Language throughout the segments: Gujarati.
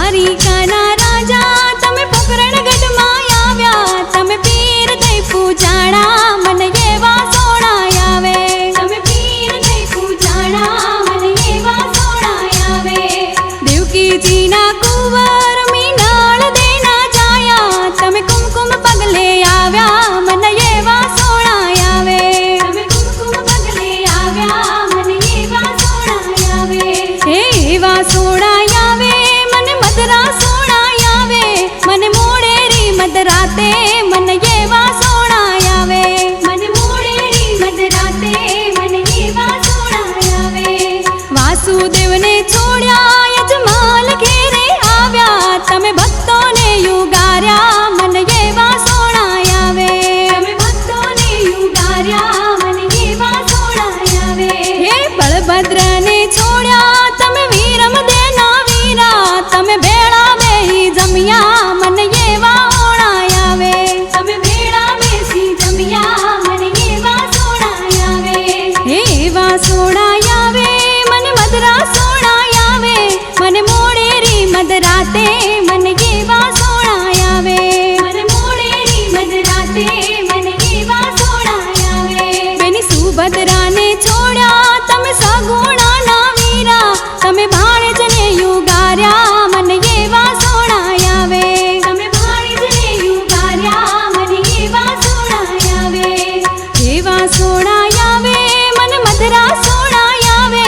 દ્વારિકાના રાજા તમે પોકરણગઢમાં આવ્યા, તમે પીર થઈ પૂજાણા મને એવા સોણાય આવે, તમે પીર થઈ પૂજાણા મને એવા સોણાય આવે. દેવકીજીના કુંવર મીનાળ દેના જાયા, તમે કુમકુમ પગલે આવ્યા મને એવા સોણાય આવે, તમે કુમકુમ પગલે આવ્યા મને એવા સોણાય આવે. એવા સોણાય આવે મને મદરા સોણાય આવે, મને મોડેરી મદરાતે મને એવા સોણાય આવે, મને મોડેરી મદરાતે મને એવા સોણાય આવે. વાસુદેવને છોડ્યા યજમાલ ઘેરે આવ્યા, તમે ભક્તોને યુગાર્યા મને એવા સોણાય આવે, તમે ભક્તોને યુગાર્યા મને એવા સોણાય આવે. હે બળભદ્રને છોડ્યા તમે વીરમદેના વીરા, તમે ભેળા બેહી જમ્યા મને એવા ઓણાય આવે, તમે ભેળા બેસી જમ્યા મને એવા સોણાય આવે. એવા સોણાય આવે મને મદરા સોણાય આવે, મને મોડેરી મદરાતે મને એવા સોણાય આવે, મને મોડેરી મદરાતે મને એવા સોણાય આવે. બેની સુભદ્રાને છોડ્યા તમે સગુણાના વીરા, તમે ભાણેજને યુગાર્યા મને એવા સોણાય આવે, તમે ભાણેજને યુગાર્યા મને એવા સોણાય આવે. એવા સોણાય આવે મને મદરા સોણાય આવે,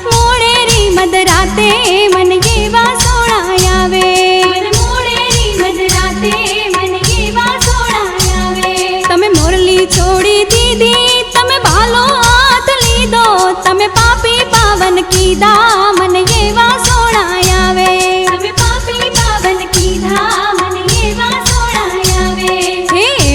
મોડેરી મદરાતે મને એવા સોણાય આવે, મને મોડેરી મદરાતે મને એવા સોણાય આવે. તમે મોરલી છોડી દીધી તમે ભાલો હાથ લીધો, તમે પાપી પાવન કીધા મને એવા સોણાય આવે, તમે પાપી પાવન કીધા મને એવા સોણાય આવે.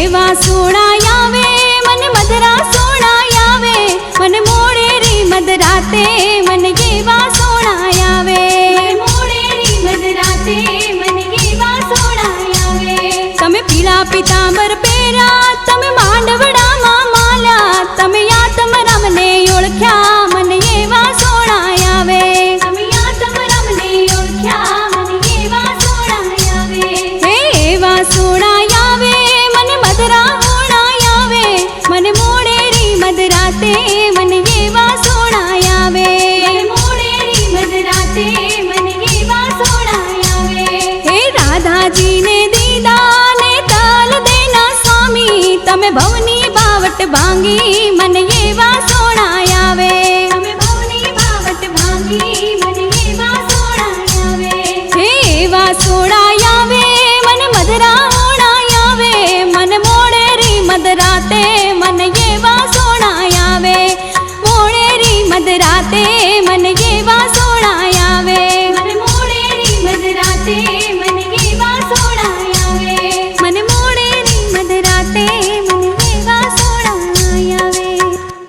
એવા સોણાય આવે મને મદરા સોણાય આવે, મને મોડેરી મદરાતે મને એવા સોણાય આવે, મને મોડેરી મદરાતે મને એવા સોણાય આવે. તમે પીળા પિતાંબર પહેર્યા તમે માંડવડામાં માલ્યા, તમે યાતમરામને ઓળખ્યા મને એવા સોણાય આવે, તમે યાતમરામને ઓળખ્યા મને એવા સોણાય આવે. એવા સોણાય આવે મને મદરા ઓણાય આવે, મને મોડેરી મદરાતે મને એવા સોણાય આવે, મને મોડેરી મદરાતે મને એવા સોણાય આવે. હે રાધાજીને દીદા ને તલ દેના સ્વામી, તમે ભવની બાવટ ભાંગી મને એવા સોણાય આવે, તમે ભવની બાવટ ભાંગી મને એવા સોણાય આવે. એવા સોણાય આવે મને મદરા ઓણાય આવે, મને મોડેરી મદરાતે મને એવા સોણાય આવે, મોડેરી મદરાતે